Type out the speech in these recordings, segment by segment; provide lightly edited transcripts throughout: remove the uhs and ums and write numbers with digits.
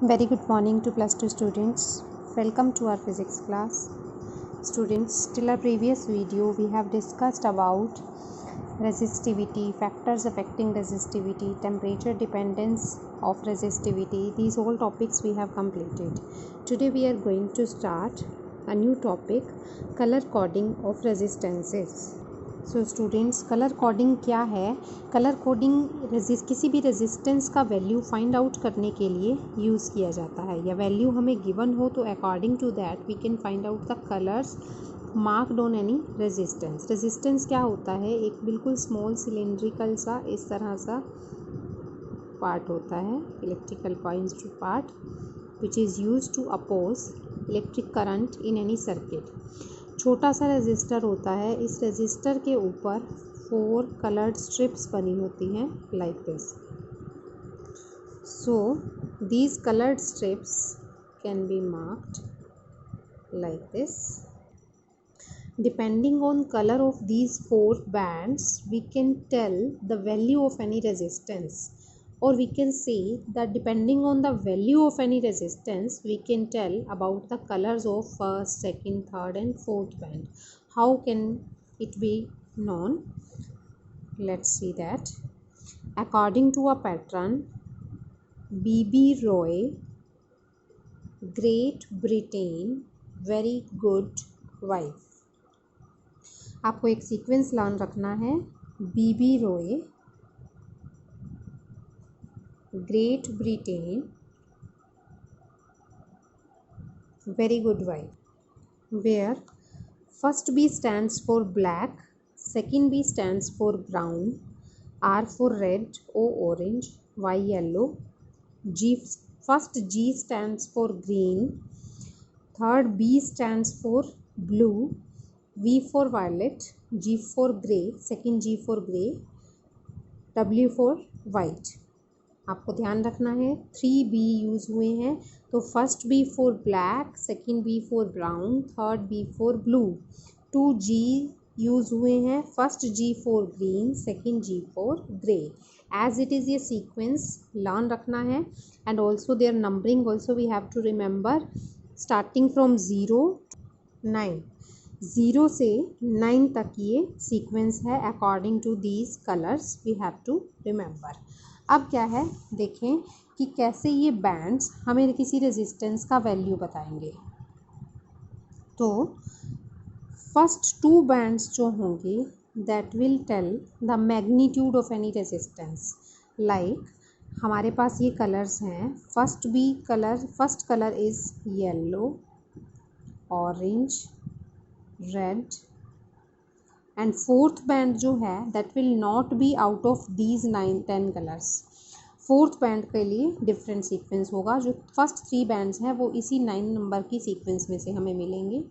Very good morning to plus 2 students. Welcome to our physics class. Students, till our previous video we have discussed about resistivity, factors affecting resistivity, temperature dependence of resistivity. These all topics we have completed. Today we are going to start a new topic, color coding of resistances. So students, colour coding क्या है? Colour coding किसी भी resistance का value find out करने के लिए use किया जाता है, या वैल्यू हमें गिवन हो तो according to that we can find out the colours marked on any resistance. Resistance क्या होता है? एक बिल्कुल स्मॉल सिलेंड्रिकल सा इस तरह सा पार्ट होता है, electrical point part which is use to oppose electric current in any circuit. छोटा सा रेजिस्टर होता है. इस रेजिस्टर के ऊपर 4 कलर्ड स्ट्रिप्स बनी होती हैं like this. So these coloured strips can be marked like this. Depending on color of these 4 bands, we can tell the value of any resistance, or we can say that depending on the value of any resistance, we can tell about the colors of first, second, third and fourth band. How can it be known? Let's see that. According to a pattern, B.B. Roy, Great Britain, very good wife. आपको एक sequence learn रखना है. B.B. Roy, Great Britain, very good wife, where first B stands for black, second B stands for brown, R for red, O orange, Y yellow, first G stands for green, third B stands for blue, V for violet, G for grey, second G for grey, W for white. आपको ध्यान रखना है 3 B use हुए हैं, तो first B for black, second B for brown, third B for blue. 2 G use हुए हैं, first G for green, second G for grey. As it is ये सीक्वेंस लर्न रखना है. And also there numbering also we have to remember, starting from 0 to 9. 0 से 9 तक ये sequence है. According to these colours we have to remember. अब क्या है, देखें कि कैसे ये बैंड्स हमें किसी रेजिस्टेंस का वैल्यू बताएंगे. तो फर्स्ट 2 बैंड्स जो होंगे that will tell the magnitude of any resistance. Like हमारे पास ये कलर्स हैं. First colour is yellow, orange, red, and fourth band जो है that will not be out of these 9-10 colours. Fourth band के लिए डिफरेंट सीक्वेंस होगा. जो फर्स्ट 3 बैंड्स हैं वो इसी 9 नंबर की सीक्वेंस में से हमें मिलेंगे.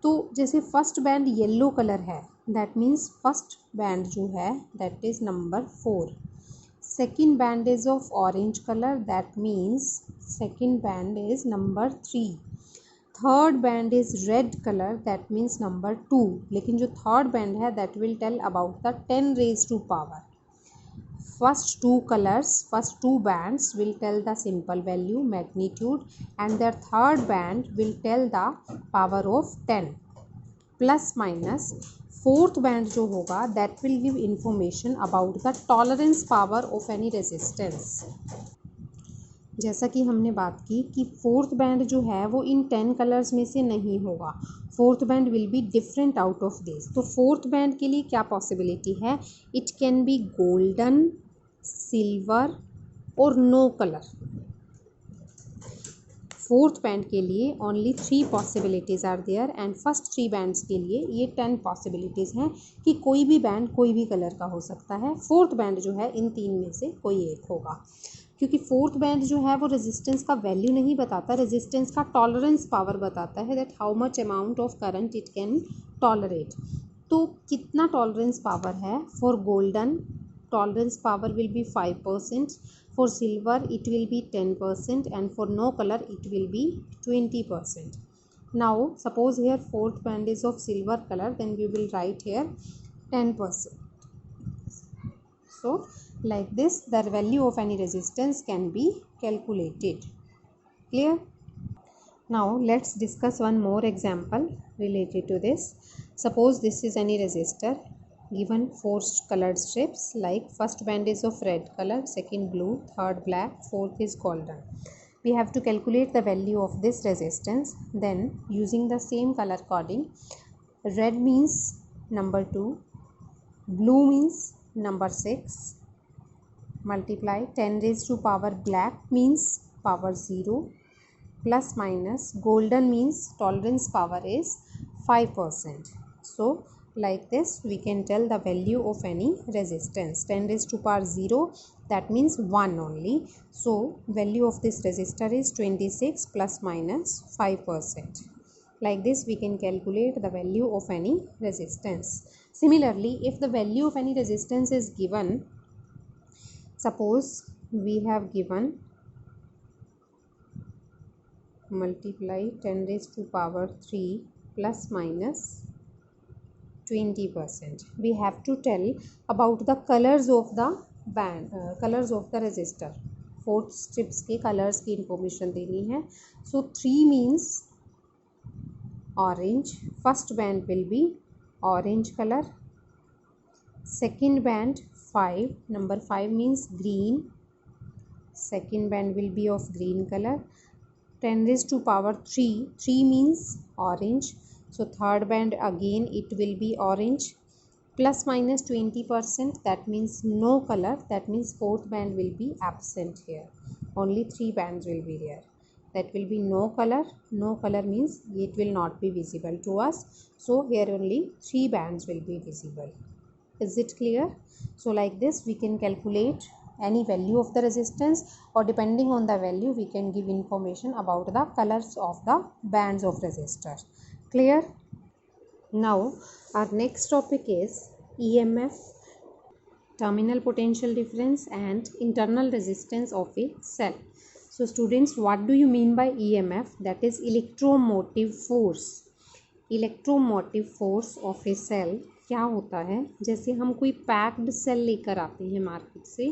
तो जैसे फर्स्ट बैंड येलो कलर है, दैट मीन्स फर्स्ट बैंड जो है that is number 4. Second band is of orange colour, that means second band is number 3. Third band is red colour, that means number 2. लेकिन जो third band है that will tell about the 10 raised to power. First 2 bands will tell the simple value magnitude, and their third band will tell the power of 10 plus minus. Fourth band जो होगा that will give information about the tolerance power of any resistance. जैसा कि हमने बात की कि fourth band जो है वो इन 10 कलर्स में से नहीं होगा. Fourth band will be different out of this. तो फोर्थ बैंड के लिए क्या पॉसिबिलिटी है? It can be golden, silver और नो कलर. फोर्थ बैंड के लिए only 3 possibilities are there, and first 3 bands के लिए ये 10 पॉसिबिलिटीज़ हैं कि कोई भी बैंड कोई भी कलर का हो सकता है. फोर्थ बैंड जो है इन 3 में से कोई एक होगा, क्योंकि फोर्थ बैंड जो है वो रेजिस्टेंस का वैल्यू नहीं बताता, रेजिस्टेंस का टॉलरेंस पावर बताता है, that how much amount of current it can tolerate. तो कितना टॉलरेंस पावर है? For golden tolerance power will be 5%, for silver it will be 10%, and for no colour it will be 20%. Now suppose here fourth band is of silver colour, then we will write here 10%. So like this the value of any resistance can be calculated. Clear? Now let's discuss one more example related to this. Suppose this is any resistor given four colored strips, like first band is of red color, second blue, third black, fourth is golden. We have to calculate the value of this resistance. Then using the same color coding, red means number 2, blue means number 6, multiply 10 raised to power black means power 0, plus minus golden means tolerance power is 5%. So like this we can tell the value of any resistance. 10 raised to power 0, that means 1 only. So value of this resistor is 26 plus minus 5%. Like this we can calculate the value of any resistance. Similarly, if the value of any resistance is given, suppose we have given multiply 10 raised to power 3 plus minus 20%. We have to tell about the colors of the band, colors of the resistor. 4 strips के colors की information देनी है. So 3 means orange. First band will be orange color. Second band 5. Number 5 means green. Second band will be of green color. 10 raised to power 3. 3 means orange. So third band again it will be orange. Plus minus 20%, that means no color. That means fourth band will be absent here. Only 3 bands will be there. That will be no color. No color means it will not be visible to us. So here only 3 bands will be visible. Is it clear? So like this we can calculate any value of the resistance, or depending on the value we can give information about the colors of the bands of resistor. Clear? Now our next topic is EMF, terminal potential difference and internal resistance of a cell. So students, what do you mean by EMF? That is electromotive force. Electromotive force of a cell क्या होता है? जैसे हम कोई packed cell लेकर आते हैं market से,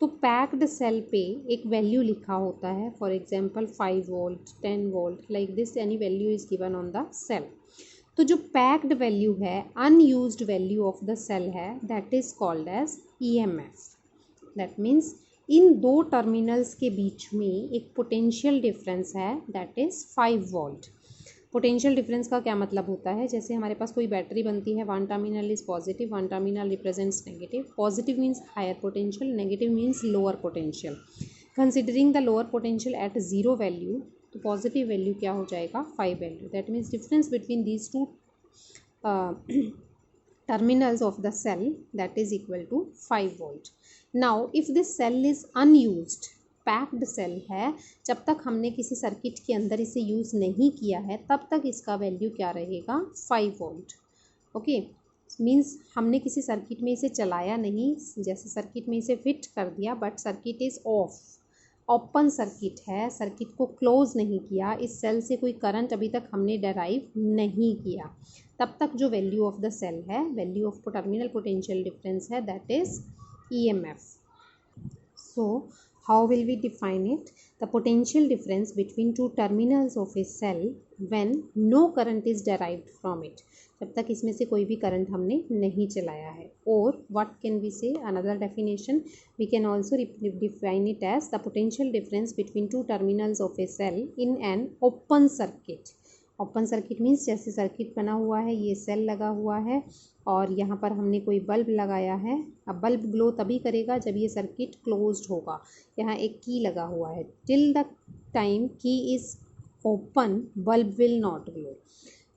तो पैक्ड सेल पे एक वैल्यू लिखा होता है, for example 5 volt, 10 volt, like this any value is given on the cell. तो जो पैक्ड वैल्यू है, unused value of the cell है, that is called as EMF. That means इन दो टर्मिनल्स के बीच में एक पोटेंशियल डिफरेंस है, दैट इज 5 वोल्ट. पोटेंशियल डिफरेंस का क्या मतलब होता है? जैसे हमारे पास कोई बैटरी बनती है, one terminal is positive, one terminal represents negative. Positive means higher potential, negative means lower potential. Considering the lower potential at 0 value, तो पॉजिटिव वैल्यू क्या हो जाएगा? 5 value. That means difference between these two terminals of the cell, that is equal to 5 volt. Now if this cell is unused, packed cell है, जब तक हमने किसी circuit के अंदर इसे यूज़ नहीं किया है तब तक इसका वैल्यू क्या रहेगा? 5 वोल्ट. ओके, मीन्स हमने किसी सर्किट में इसे चलाया नहीं, जैसे सर्किट में इसे फिट कर दिया but circuit is of, open circuit है, सर्किट को क्लोज नहीं किया, इस सेल से कोई करंट अभी तक हमने डेराइव नहीं किया, तब तक जो वैल्यू ऑफ द सेल है, value of terminal potential difference है, that is EMF. So how will we define it? The potential difference between two terminals of a cell when no current is derived from it. जब तक इसमें से कोई भी current हमने नहीं चलाया है. Or what can we say? Another definition, we can also define it as the potential difference between two terminals of a cell in an open circuit. Open circuit means जैसे सर्किट बना हुआ है, ये cell लगा हुआ है और यहाँ पर हमने कोई बल्ब लगाया है. अब बल्ब ग्लो तभी करेगा जब ये सर्किट क्लोज्ड होगा. यहाँ एक की लगा हुआ है, टिल द टाइम की is open bulb will not glow.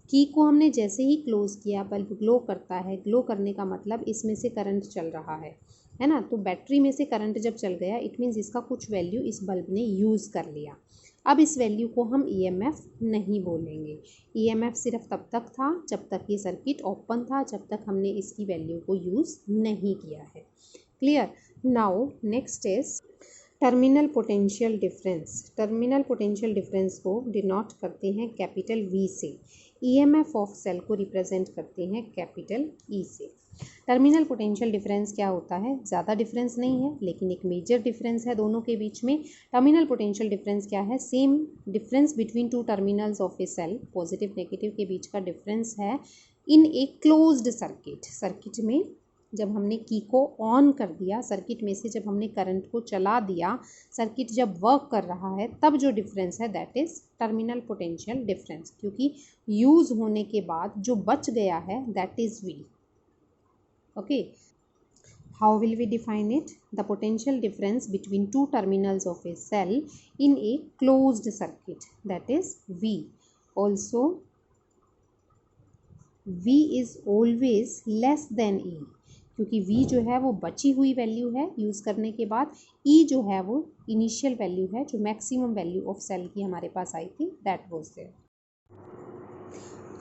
की को हमने जैसे ही क्लोज किया बल्ब ग्लो करता है. ग्लो करने का मतलब इसमें से करंट चल रहा है ना. तो बैटरी में से करंट जब चल गया, इट मीन्स इसका कुछ वैल्यू इस बल्ब ने यूज़ कर लिया. अब इस वैल्यू को हम EMF नहीं बोलेंगे. EMF सिर्फ तब तक था जब तक ये सर्किट ओपन था, जब तक हमने इसकी वैल्यू को यूज़ नहीं किया है. Clear? Now next is terminal potential difference. Terminal potential difference को डिनोट करते हैं कैपिटल V से. EMF ऑफ सेल को रिप्रेजेंट करते हैं कैपिटल E से. टर्मिनल पोटेंशियल डिफरेंस क्या होता है? ज़्यादा डिफरेंस नहीं है, लेकिन एक मेजर डिफरेंस है दोनों के बीच में। टर्मिनल पोटेंशियल डिफरेंस क्या है? Same difference between two terminals of a cell, positive negative के बीच का डिफरेंस है in a closed circuit. Circuit में जब हमने की को ऑन कर दिया, सर्किट में से जब हमने करंट को चला दिया, सर्किट जब वर्क कर रहा है, तब जो डिफरेंस है that is terminal potential difference, क्योंकि यूज़ होने के बाद जो बच गया है that is V. Okay, how will we define it? The potential difference between two terminals of a cell in a closed circuit, that is V. Also, V is always less than E, क्योंकि V जो है वो बची हुई value है use करने के बाद, E जो है वो इनिशियल वैल्यू है, जो मैक्सिमम वैल्यू ऑफ सेल की हमारे पास आई थी, दैट वाज देयर।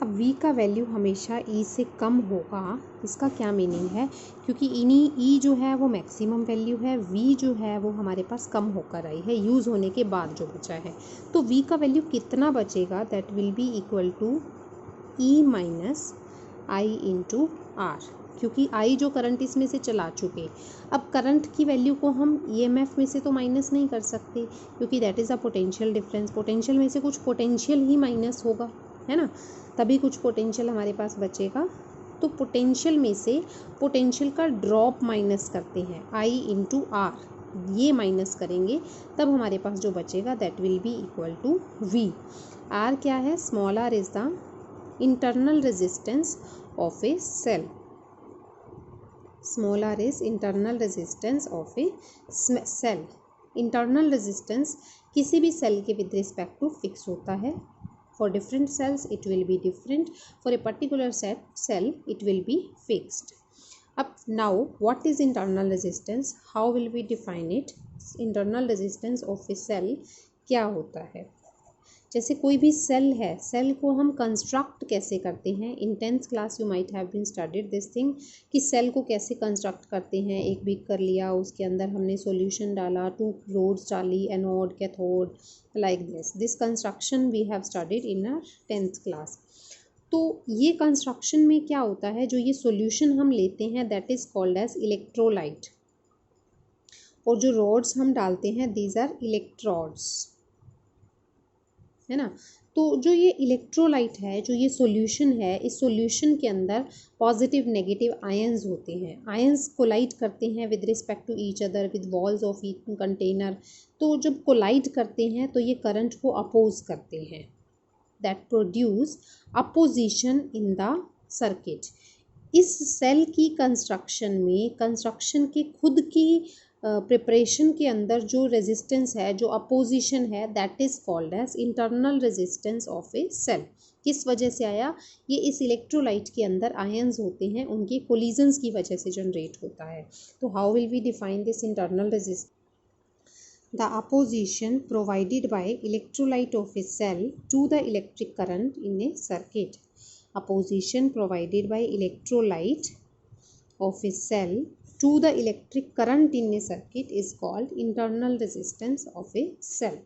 अब V का वैल्यू हमेशा E से कम होगा, इसका क्या मीनिंग है? क्योंकि E जो है वो मैक्सिमम वैल्यू है, V जो है वो हमारे पास कम होकर आई है यूज़ होने के बाद जो बचा है। तो V का वैल्यू कितना बचेगा? That will be equal to E minus I into R, क्योंकि I जो करंट इसमें से चला चुके। अब करंट की वैल्यू को हम EMF में से तो माइनस नहीं कर सकते, क्योंकि that is a potential difference. Potential में से कुछ पोटेंशियल ही माइनस होगा, है ना, तभी कुछ पोटेंशियल हमारे पास बचेगा। तो पोटेंशियल में से पोटेंशियल का ड्रॉप माइनस करते हैं, I इंटू R, ये माइनस करेंगे तब हमारे पास जो बचेगा that will be equal to V। R क्या है? Small r is the internal resistance of a cell. Small r is internal resistance of a cell. Internal resistance किसी भी सेल के with respect to fix होता है. For different cells it will be different. For a particular cell it will be fixed. Up now, what is internal resistance? How will we define it? Internal resistance of a cell क्या होता है? जैसे कोई भी cell है, cell को हम construct कैसे करते हैं? In 10th class you might have been studied this thing, कि सेल को कैसे कंस्ट्रक्ट करते हैं। एक बिग कर लिया, उसके अंदर हमने सॉल्यूशन डाला, 2 रोड्स डाली, anode cathode, like this construction we have studied in our 10th class. तो ये कंस्ट्रक्शन में क्या होता है, जो ये सॉल्यूशन हम लेते हैं that is called as electrolyte, और जो रोड्स हम डालते हैं दीज आर इलेक्ट्रोड्स, है ना। तो जो ये इलेक्ट्रोलाइट है, जो ये सॉल्यूशन है, इस सॉल्यूशन के अंदर पॉजिटिव नेगेटिव आयंस होते हैं। आयंस कोलाइड करते हैं with respect to each other with walls of each container. तो जब कोलाइड करते हैं तो ये करंट को अपोज करते हैं, that produce opposition in the circuit. इस सेल की कंस्ट्रक्शन में, कंस्ट्रक्शन के खुद की प्रिपरेशन के अंदर जो रेजिस्टेंस है, जो अपोजिशन है, that is called as internal resistance of a cell. किस वजह से आया? ये इस इलेक्ट्रोलाइट के अंदर आयंस होते हैं, उनके कोलिजन्स की वजह से जनरेट होता है। तो how will we define this internal resistance? The opposition provided by electrolyte of a cell to the electric current in a circuit. Opposition provided by electrolyte of a cell to the electric current in a circuit is called internal resistance of a cell.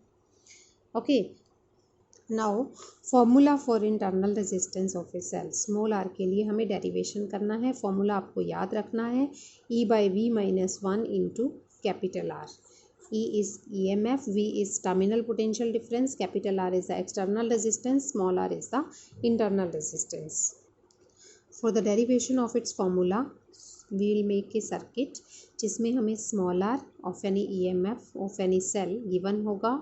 Okay, now formula for internal resistance of a cell. Small r के लिए हमें derivation करना है, formula आपको याद रखना है, E by V minus 1 into capital R. E is EMF, V is terminal potential difference, capital R is the external resistance, small r is the internal resistance. For the derivation of its formula, we will make a circuit जिसमें हमें small r of any EMF of any cell given होगा,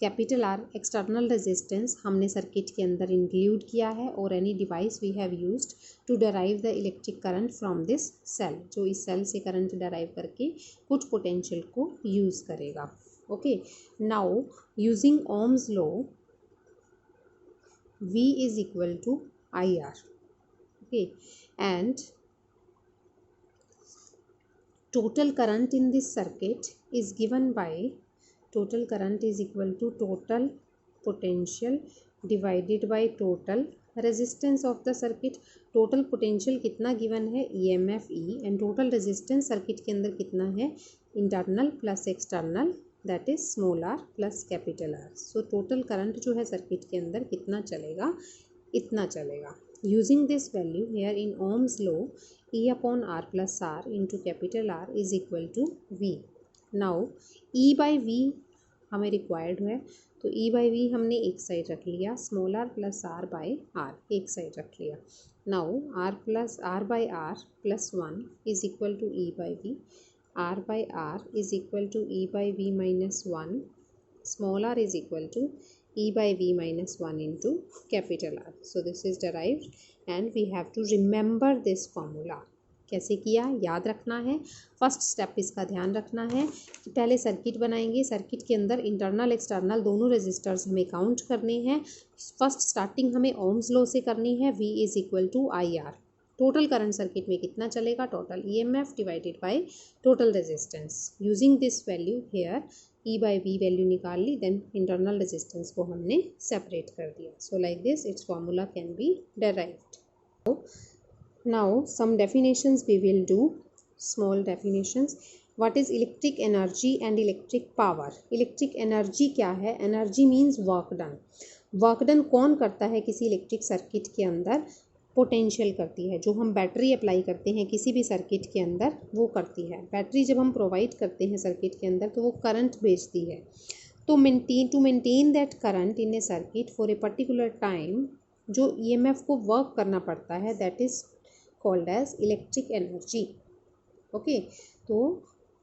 capital R external resistance हमने circuit के अंदर include किया है, और any device we have used to drive the electric current from this cell, जो इस सेल से करंट डराइव करके कुछ पोटेंशियल को यूज़ करेगा। Okay, now using Ohm's law V is equal to IR. Okay, and total current in this circuit is given by, total current is equal to total potential divided by total resistance of the circuit. total potential कितना given है? EMF E, and total resistance circuit के अंदर कितना है? internal plus external, that is small r plus capital R. so total current जो है circuit के अंदर कितना चलेगा? इतना चलेगा। Using this value here in Ohm's law, E upon R plus R into capital R is equal to V. Now E by V हमें required है, तो E by V हमने एक साइड रख लिया, small r plus R by R एक side रख लिया. Now R by R plus 1 is equal to E by V. R by R is equal to E by V minus 1. Small r is equal to E by V minus 1 into capital R. So this is derived and we have to remember this formula. कैसे किया याद रखना है. First step इसका ध्यान रखना है कि पहले सर्किट बनाएंगे. सर्किट के अंदर इंटरनल एक्सटर्नल दोनों रेजिस्टर्स हमें काउंट करने हैं. फर्स्ट स्टार्टिंग हमें ओम्स लॉ से करनी है. V is equal to I R. Total current circuit में कितना चलेगा, total EMF divided by total resistance. Using this value here E by V value निकाल ली, देन इंटरनल रेजिस्टेंस को हमने सेपरेट कर दिया. So like this it's formula can be derived. Now some definitions we will do, small definitions. What is electric energy and electric power? Electric energy क्या है? Energy means work done. Work done कौन करता है किसी electric circuit के अंदर? Potential करती है. जो हम बैटरी अप्लाई करते हैं किसी भी सर्किट के अंदर वो करती है. बैटरी जब हम प्रोवाइड करते हैं सर्किट के अंदर तो वो करंट भेजती है. तो to maintain that current in a circuit for a particular time जो EMF को वर्क करना पड़ता है, that is called as electric energy. Okay, so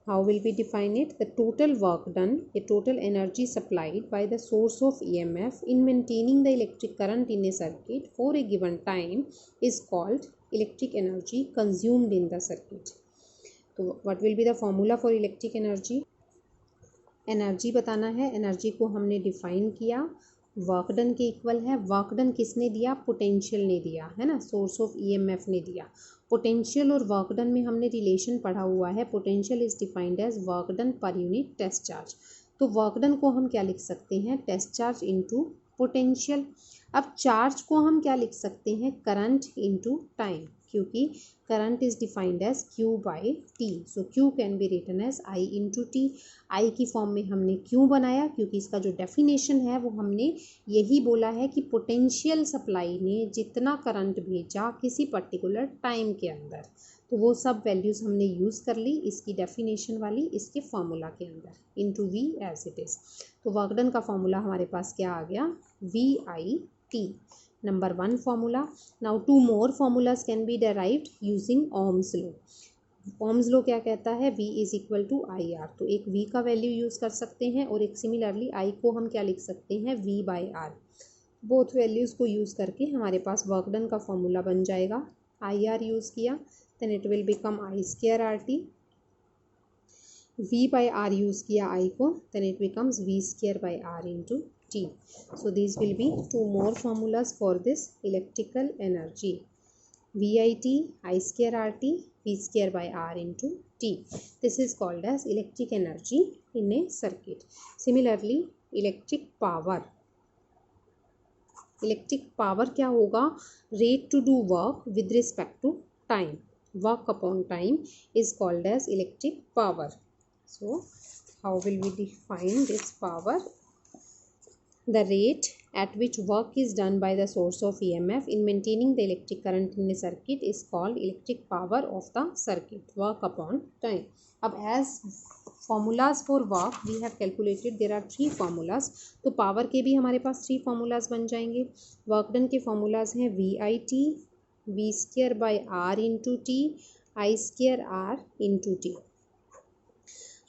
how will we define it? The total work done, a total energy supplied by the source of EMF in maintaining the electric current in a circuit for a given time is called electric energy consumed in the circuit. So what will be the formula for electric energy? Energy बताना है. Energy को हमने define किया, work done के equal है. Work done किसने दिया, potential ने दिया है ना, सोर्स ऑफ EMF ने दिया. पोटेंशियल और वर्क डन में हमने रिलेशन पढ़ा हुआ है. Potential is defined as work done per unit test charge. तो वर्क डन को हम क्या लिख सकते हैं, टेस्ट चार्ज इनटू पोटेंशियल. अब चार्ज को हम क्या लिख सकते हैं, करंट इनटू टाइम, क्योंकि current is defined as Q by T. So Q can be written as I into T. I की फॉर्म में हमने क्यों बनाया, क्योंकि इसका जो डेफिनेशन है वो हमने यही बोला है कि पोटेंशियल सप्लाई ने जितना करंट भेजा किसी पर्टिकुलर टाइम के अंदर, तो वो सब वैल्यूज़ हमने यूज़ कर ली इसकी डेफिनेशन वाली इसके फार्मूला के अंदर, into V as it is. तो वर्क डन का फार्मूला हमारे पास क्या आ गया, VIT. Number 1 formula. Now 2 more formulas can be derived using Ohm's law. Ohm's law क्या कहता है, V is equal to IR. तो एक V का वैल्यू यूज़ कर सकते हैं और एक सिमिलरली I को हम क्या लिख सकते हैं, V by R. Both values को यूज़ करके हमारे पास वर्क डन का फॉर्मूला बन जाएगा. IR यूज़ किया then it will become I square RT. V by R use किया I को, then it becomes V square by R into T. So these will be 2 more formulas for this electrical energy. VIT, I square RT, V square by R into T. This is called as electric energy in a circuit. Similarly, electric power. Electric power क्या होगा, rate to do work with respect to time. Work upon time is called as electric power. So how will we define this power? The rate at which work is done by the source of EMF in maintaining the electric current in a circuit is called electric power of the circuit. Work upon time. अब as formulas for work we have calculated there are 3 formulas. तो power के भी हमारे पास 3 formulas बन जाएंगे. Work done के formulas हैं VIT, V square by R into T, I square R into T.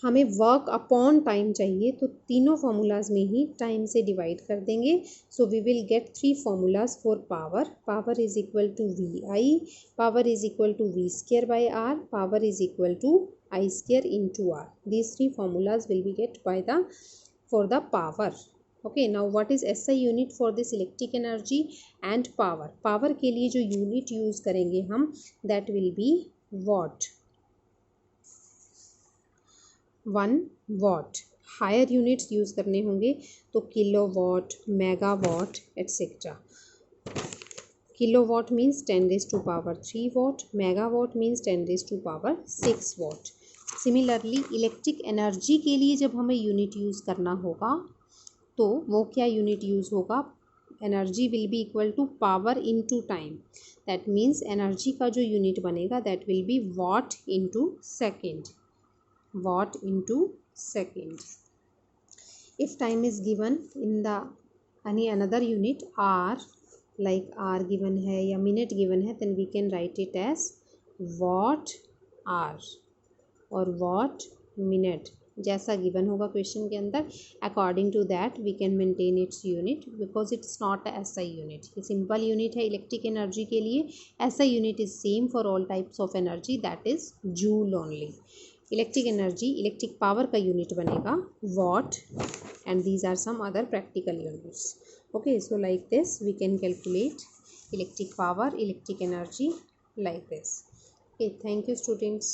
हमें वर्क अपॉन टाइम चाहिए तो तीनों फार्मूलाज में ही टाइम से डिवाइड कर देंगे. So we will get 3 formulas for power. Power is equal to VI, power is equal to V square by R, power is equal to I square into R. These 3 formulas will be get by the for the power. Okay, now what is SI unit for this electric energy and power. Power के लिए जो unit use करेंगे हम, that will be watt. 1 what. Higher units use करने होंगे तो kilowatt, megawatt etcetera. Kilowatt means 10⁻³ what, megawatt means 10⁻6 what. Similarly electric energy के लिए जब हमें यूनिट यूज़ करना होगा तो वो क्या यूनिट यूज़ होगा, energy will be equal to power into time. That means energy का जो यूनिट बनेगा that will be watt into second, watt into second. If time is given in the any another unit r, like r given है या minute given है, then we can write it as watt hour और watt minute जैसा given होगा question के अंदर. According to that we can maintain its unit because it's not SI unit. ये simple unit है इलेक्ट्रिक एनर्जी के लिए. SI unit is same for all types of energy, that is joule only. Electric energy electric power का unit बनेगा watt, and these are some other practical units. Okay, so like this we can calculate electric power, electric energy like this. Okay, thank you students.